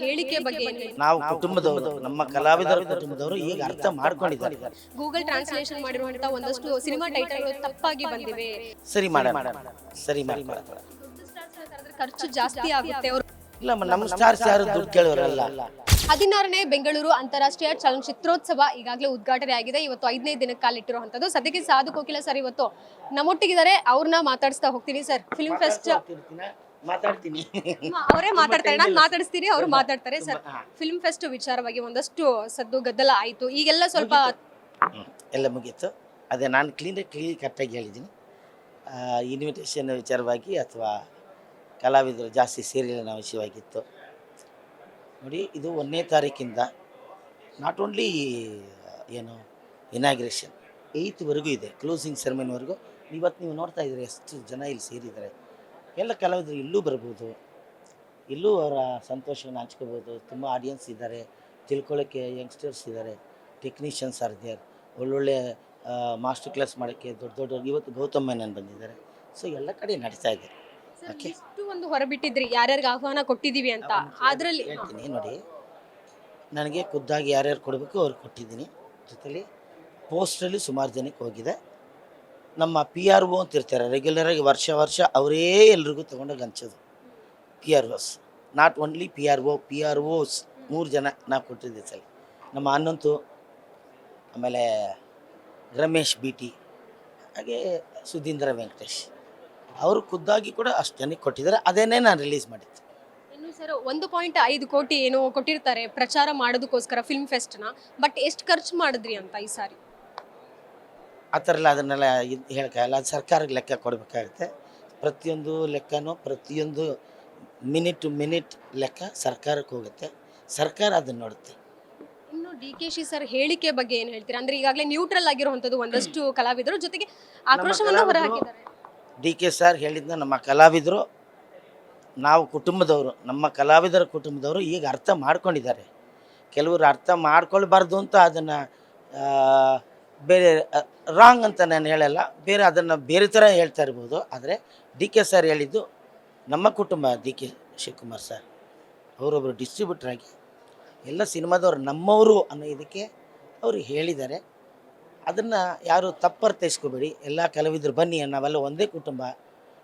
ಹೇಳಿಕೆ ಬಗ್ಗೆ ಏನ್ ಹೇಳಿ? ನಾವು ಕುಟುಂಬದವರು, ನಮ್ಮ ಕಲಾವಿದರ ಕುಟುಂಬದವರು ಈಗ ಅರ್ಥ ಮಾಡ್ಕೊಂಡಿದ್ದಾರೆ. ಗೂಗಲ್ ಟ್ರಾನ್ಸ್ಲೇಷನ್ ಮಾಡಿರುವಂತ ಒಂದಷ್ಟು ಸಿನಿಮಾ ಟೈಟಲ್ಗಳು ತಪ್ಪಾಗಿ ಬಂದಿವೆ. ಸರಿ ಮಾಡೋಣ, ಸರಿ ಮಾಡೋಣ. ದೊಡ್ಡ ಸ್ಟಾರ್ಸ್ ಕರೆದ್ರೆ ಖರ್ಚು ಜಾಸ್ತಿ ಆಗುತ್ತೆ. ಅವರು ಇಲ್ಲ, ನಮ್ಮ ಸ್ಟಾರ್ಸ್ ಯಾರು ದುಡ್ಡು ಕೇಳೋರಲ್ಲ. 16ನೇ ಬೆಂಗಳೂರು ಅಂತಾರಾಷ್ಟ್ರೀಯ ಚಲನಚಿತ್ರೋತ್ಸವ ಈಗಾಗಲೇ ಉದ್ಘಾಟನೆ ಆಗಿದೆ. ಇವತ್ತು 5ನೇ ದಿನಕ್ಕೆ ಕಾಲಿಟ್ಟಿರುವಂತದ್ದು. ಸದ್ಯಕ್ಕೆ ಸಾಧು ಕೋಕಿಲ ಸರ್ ಇವತ್ತು ನಮ್ಮೊಟ್ಟಿಗಿದ್ದಾರೆ. ಅವ್ರನ್ನ ಮಾತಾಡಿಸ್ತಾ ಹೋಗ್ತೀನಿ. ಸರ್, ಫಿಲ್ಮ್ ಫೆಸ್ಟ್ ಮಾತಾಡ್ತೀನಿ, ಅವರೇ ಮಾತಾಡ್ತಾರೆ, ನಾನು ಮಾತಾಡಿಸ್ತೀನಿ, ಅವ್ರು ಮಾತಾಡ್ತಾರೆ. ಸರ್, ಫಿಲ್ಮ್ ಫೆಸ್ಟ್ ವಿಚಾರವಾಗಿ ಒಂದಷ್ಟು ಸದ್ದು ಗದ್ದಲ ಆಯ್ತು. ಈಗೆಲ್ಲ ಸ್ವಲ್ಪ ಎಲ್ಲ ಮುಗೀತು. ಅದೇ ನಾನು ಕ್ಲೀನ್ ಕರೆಕ್ಟಾಗಿ ಹೇಳಿದ್ದೀನಿ. ಇನ್ವಿಟೇಷನ್ ವಿಚಾರವಾಗಿ ಅಥವಾ ಕಲಾವಿದರು ಜಾಸ್ತಿ ಸೇರಿಲ್ಲ ವಿಷಯವಾಗಿತ್ತು. ನೋಡಿ, ಇದು 1ನೇ ತಾರೀಕಿಂದ ನಾಟ್ ಓನ್ಲಿ ಏನು ಇನಾಗ್ರೇಷನ್ 8th ಇದೆ, ಕ್ಲೋಸಿಂಗ್ ಸೆರೆಮನಿವರೆಗೂ. ಇವತ್ತು ನೀವು ನೋಡ್ತಾ ಇದ್ದೀರಿ ಎಷ್ಟು ಜನ ಇಲ್ಲಿ ಸೇರಿದ್ದಾರೆ. ಎಲ್ಲ ಕಲಾವಿದರು ಇಲ್ಲೂ ಬರ್ಬೋದು, ಇಲ್ಲೂ ಅವರ ಸಂತೋಷವನ್ನು ಹಂಚ್ಕೋಬೋದು. ತುಂಬ ಆಡಿಯನ್ಸ್ ಇದ್ದಾರೆ, ತಿಳ್ಕೊಳ್ಳೋಕ್ಕೆ ಯಂಗ್ಸ್ಟರ್ಸ್ ಇದ್ದಾರೆ, ಟೆಕ್ನಿಷಿಯನ್ಸ್ ಆರ್ ದೇರ್. ಒಳ್ಳೊಳ್ಳೆ ಮಾಸ್ಟರ್ ಕ್ಲಾಸ್ ಮಾಡೋಕ್ಕೆ ದೊಡ್ಡ ಇವತ್ತು ಗೌತಮ್ ಮೆನನ್ ಬಂದಿದ್ದಾರೆ. ಸೊ ಎಲ್ಲ ಕಡೆ ನಡೀತಾ ಇದೆ. ಓಕೆ, ಇಷ್ಟು ಒಂದು ಹೊರಬಿಟ್ಟಿದ್ರಿ ಯಾರ್ಯಾರಿಗೆ ಆಹ್ವಾನ ಕೊಟ್ಟಿದ್ದೀವಿ ಅಂತ. ಅದರಲ್ಲಿ ಹೇಳ್ತೀನಿ ನೋಡಿ, ನನಗೆ ಖುದ್ದಾಗಿ ಯಾರ್ಯಾರು ಕೊಡಬೇಕು ಅವ್ರಿಗೆ ಕೊಟ್ಟಿದ್ದೀನಿ. ಜೊತೆಲಿ ಪೋಸ್ಟಲ್ಲಿ ಸುಮಾರು ಜನಕ್ಕೆ ಹೋಗಿದೆ. ನಮ್ಮ PRO ಅಂತ ಇರ್ತಾರೆ, ರೆಗ್ಯುಲರಾಗಿ ವರ್ಷ ಅವರೇ ಎಲ್ರಿಗೂ ತೊಗೊಂಡೋಗಿ ಹಂಚೋದು. PROs, ನಾಟ್ ಓನ್ಲಿ PROs 3 ಜನ ನಾವು ಕೊಟ್ಟಿದ್ದೆ ಸಲ. ನಮ್ಮ ಅನ್ನಂತು, ಆಮೇಲೆ ರಮೇಶ್ BT, ಹಾಗೆ ಸುಧೀಂದ್ರ ವೆಂಕಟೇಶ್ ಅವರು ಖುದ್ದಾಗಿ ಕೂಡ ಅಷ್ಟು ಜನಕ್ಕೆ ಕೊಟ್ಟಿದ್ದಾರೆ. ಅದೇನೇ ನಾನು ರಿಲೀಸ್ ಮಾಡಿದ್ದು. ಇನ್ನು ಸರ್ 1.5 ಕೋಟಿ ಏನೋ ಕೊಟ್ಟಿರ್ತಾರೆ ಪ್ರಚಾರ ಮಾಡೋದಕ್ಕೋಸ್ಕರ ಫಿಲ್ಮ್ ಫೆಸ್ಟ್ನ. ಬಟ್ ಎಷ್ಟು ಖರ್ಚು ಮಾಡಿದ್ರಿ ಅಂತ ಈ ಸಾರಿ? ಆ ಥರ ಎಲ್ಲ ಅದನ್ನೆಲ್ಲ ಹೇಳೋಕ್ಕಾಗಲ್ಲ. ಅದು ಸರ್ಕಾರಕ್ಕೆ ಲೆಕ್ಕ ಕೊಡಬೇಕಾಗುತ್ತೆ. ಪ್ರತಿಯೊಂದು ಲೆಕ್ಕನೂ, ಪ್ರತಿಯೊಂದು ಮಿನಿಟ್ ಟು ಮಿನಿಟ್ ಲೆಕ್ಕ ಸರ್ಕಾರಕ್ಕೆ ಹೋಗುತ್ತೆ. ಸರ್ಕಾರ ಅದನ್ನು ನೋಡುತ್ತೆ. ಇನ್ನು DKಶಿ ಸರ್ ಹೇಳಿಕೆ ಬಗ್ಗೆ ಏನು ಹೇಳ್ತೀರಾ? ಅಂದರೆ ಈಗಾಗಲೇ ನ್ಯೂಟ್ರಲ್ ಆಗಿರುವಂಥದ್ದು ಒಂದಷ್ಟು ಕಲಾವಿದರು, ಜೊತೆಗೆ ಆಕ್ರೋಶವನ್ನು ಹೊರಹಾಕಿದ್ದಾರೆ. DK ಸರ್ ಹೇಳಿದ್ನ ನಮ್ಮ ಕಲಾವಿದರು, ನಾವು ಕುಟುಂಬದವರು, ನಮ್ಮ ಕಲಾವಿದರ ಕುಟುಂಬದವರು ಈಗ ಅರ್ಥ ಮಾಡ್ಕೊಂಡಿದ್ದಾರೆ. ಕೆಲವರು ಅರ್ಥ ಮಾಡ್ಕೊಳ್ಬಾರ್ದು ಅಂತ ಅದನ್ನು ಬೇರೆ ರಾಂಗ್ ಅಂತ ನಾನು ಹೇಳಲ್ಲ, ಬೇರೆ ಅದನ್ನು ಬೇರೆ ಥರ ಹೇಳ್ತಾ ಇರ್ಬೋದು. ಆದರೆ DK ಸರ್ ಹೇಳಿದ್ದು ನಮ್ಮ ಕುಟುಂಬ. DK ಶಿವಕುಮಾರ್ ಸರ್ ಅವರೊಬ್ಬರು ಡಿಸ್ಟ್ರಿಬ್ಯೂಟರ್ ಆಗಿ ಎಲ್ಲ ಸಿನಿಮಾದವರು ನಮ್ಮವರು ಅನ್ನೋ ಇದಕ್ಕೆ ಅವರು ಹೇಳಿದ್ದಾರೆ. ಅದನ್ನು ಯಾರು ತಪ್ಪರ್ಥೈಸ್ಕೋಬೇಡಿ. ಎಲ್ಲ ಕಲಾವಿದರು ಬನ್ನಿ, ನಾವೆಲ್ಲ ಒಂದೇ ಕುಟುಂಬ,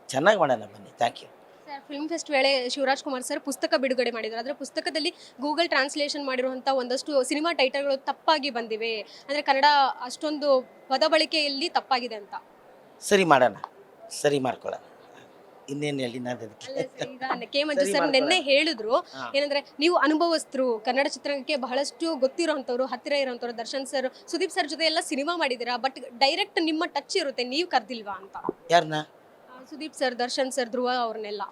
ಚೆನ್ನಾಗಿ ಮಾಡೋಣ ಬನ್ನಿ. Thank you sir. Film fest ವೇಳೆ ಶಿವರಾಜ್ ಕುಮಾರ್ ಸರ್ ಪುಸ್ತಕ ಬಿಡುಗಡೆ ಮಾಡಿದ್ದಾರೆ. ಅದರ ಪುಸ್ತಕದಲ್ಲಿ ಗೂಗಲ್ ಟ್ರಾನ್ಸ್ಲೇಷನ್ ಮಾಡಿರುವಂಥ ಒಂದಷ್ಟು ಸಿನಿಮಾ ಟೈಟಲ್ಗಳು ತಪ್ಪಾಗಿ ಬಂದಿವೆ, ಅಂದರೆ ಕನ್ನಡ ಅಷ್ಟೊಂದು ಪದ ಬಳಕೆಯಲ್ಲಿ ತಪ್ಪಾಗಿದೆ ಅಂತ. ಸರಿ ಮಾಡೋಣ, ಸರಿ ಮಾಡ್ಕೊಳ್ಳೋಣ. ಇನ್ನೇನು ಹೇಳಿ ನಾನು ಅದಕ್ಕೆ. ಕೆ ಮಂಜು ಸರ್ ನಿನ್ನೆ ಹೇಳಿದ್ರು ಏನಂದ್ರೆ, ನೀವು ಅನುಭವಸ್ಥರು, ಕನ್ನಡ ಚಿತ್ರರಂಗಕ್ಕೆ ಬಹಳಷ್ಟು ಗೊತ್ತಿರೋಂಥವ್ರು, ಹತ್ತಿರ ಇರೋಂಥವ್ರು. ದರ್ಶನ್ ಸರ್, ಸುದೀಪ್ ಸರ್ ಜೊತೆ ಎಲ್ಲ ಸಿನಿಮಾ ಮಾಡಿದ್ದೀರಾ, ಬಟ್ ಡೈರೆಕ್ಟ್ ನಿಮ್ಮ ಟಚ್ ಇರುತ್ತೆ, ನೀವು ಕರ್ದಿಲ್ವಾ ಅಂತ. ಯಾರನ್ನ? ಸುದೀಪ್ ಸರ್, ದರ್ಶನ್ ಸರ್, ಧ್ರುವ ಅವ್ರನ್ನೆಲ್ಲ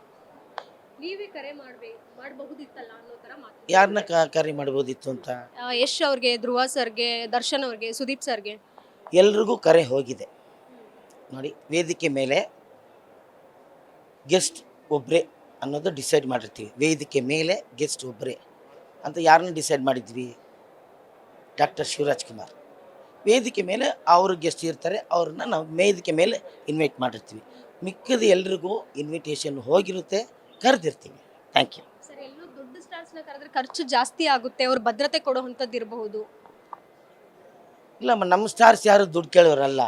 ನೀವೇ ಕರೆ ಮಾಡಬಹುದಿತ್ತಲ್ಲ ಅನ್ನೋ ಥರ ಮಾತು. ಯಾರನ್ನ ಕರೆ ಮಾಡ್ಬೋದಿತ್ತು ಅಂತ? ಯಶ್ ಅವ್ರಿಗೆ, ಧ್ರುವ ಸರ್ಗೆ, ದರ್ಶನ್ ಅವ್ರಿಗೆ, ಸುದೀಪ್ ಸರ್ಗೆ ಎಲ್ರಿಗೂ ಕರೆ ಹೋಗಿದೆ. ನೋಡಿ, ವೇದಿಕೆ ಮೇಲೆ ಗೆಸ್ಟ್ ಒಬ್ಬರೇ ಅನ್ನೋದು ಡಿಸೈಡ್ ಮಾಡಿರ್ತೀವಿ. ವೇದಿಕೆ ಮೇಲೆ ಗೆಸ್ಟ್ ಒಬ್ಬರೇ ಅಂತ ಯಾರನ್ನ ಡಿಸೈಡ್ ಮಾಡಿದ್ವಿ? ಡಾಕ್ಟರ್ ಶಿವರಾಜ್ ಕುಮಾರ್. ವೇದಿಕೆ ಮೇಲೆ ಅವರು ಗೆಸ್ಟ್ ಇರ್ತಾರೆ, ಅವ್ರನ್ನ ನಾವು ವೇದಿಕೆ ಮೇಲೆ ಇನ್ವೈಟ್ ಮಾಡಿರ್ತೀವಿ. ಮಿಕ್ಕದ ಎಲ್ರಿಗೂ ಇನ್ವಿಟೇಷನ್ ಹೋಗಿರುತ್ತೆ, ಕರೆದಿರ್ತೀವಿ. Thank you sir. ಎಲ್ಲೂ ದೊಡ್ಡ ಸ್ಟಾರ್ಸ್ನ ಕರೆದ್ರೆ ಖರ್ಚು ಜಾಸ್ತಿ ಆಗುತ್ತೆ, ಅವ್ರು ಭದ್ರತೆ ಕೊಡುವಂಥದ್ದು ಇರಬಹುದು. ಇಲ್ಲ, ನಮ್ಮ ಸ್ಟಾರ್ಸ್ ಯಾರು ದುಡ್ಡು ಕೇಳೋರಲ್ಲ.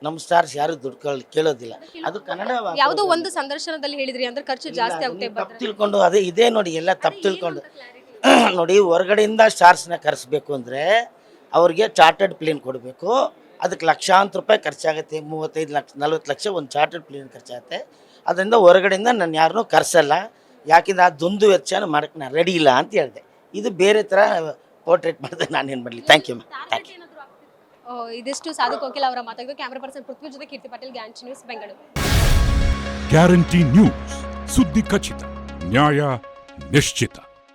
ನಮ್ಮ ಸ್ಟಾರ್ಸ್ ಯಾರು ದುಡ್ಡು ಕೇಳೋದಿಲ್ಲ. ಅದು ಕನ್ನಡ ಯಾವುದೋ ಒಂದು ಸಂದರ್ಶನದಲ್ಲಿ ಹೇಳಿದ್ರಿ ಅಂದ್ರೆ ಖರ್ಚು ಜಾಸ್ತಿ ಆಗುತ್ತೆ. ತಪ್ಪು ತಿಳ್ಕೊಂಡು ಅದೇ ಇದೇ ನೋಡಿ, ಎಲ್ಲ ತಪ್ಪು ತಿಳ್ಕೊಂಡು ನೋಡಿ. ಹೊರಗಡೆಯಿಂದ ಸ್ಟಾರ್ಸ್ನ ಕರೆಸ್ಬೇಕು ಅಂದರೆ ಅವ್ರಿಗೆ ಚಾರ್ಟರ್ಡ್ ಪ್ಲೇನ್ ಕೊಡಬೇಕು. ಅದಕ್ಕೆ ಲಕ್ಷಾಂತರ ರೂಪಾಯಿ ಖರ್ಚಾಗುತ್ತೆ. 35 ಲಕ್ಷ 40 ಲಕ್ಷ ಒಂದು ಚಾರ್ಟರ್ಡ್ ಪ್ಲೇನ್ ಖರ್ಚಾಗುತ್ತೆ. ಅದರಿಂದ ಹೊರಗಡೆಯಿಂದ ನಾನು ಯಾರನ್ನೂ ಕರೆಸಲ್ಲ. ಯಾಕೆಂದರೆ ಅದೊಂದು ವೆಚ್ಚನ ಮಾಡೋಕ್ಕೆ ನಾನು ರೆಡಿ ಇಲ್ಲ ಅಂತ ಹೇಳಿದೆ. ಇದು ಬೇರೆ ಥರ ಪೋರ್ಟ್ರೇಟ್ ಮಾಡಿದ್ರೆ ನಾನೇನು ಮಾಡಲಿ. Thank you. ಇದಿಷ್ಟು ಸಾಧು ಕೋಕಿಲ ಅವರ ಮಾತಾಡಿದ್ದು. ಕ್ಯಾಮರಾ ಪರ್ಸನ್ ಪೃಥ್ವಿ ಜೊತೆ Keerthi Patel, guarantee news, Bengaluru. Guarantee news, ಸುದ್ದಿ ಖಚಿತ, ನ್ಯಾಯ ನಿಶ್ಚಿತ.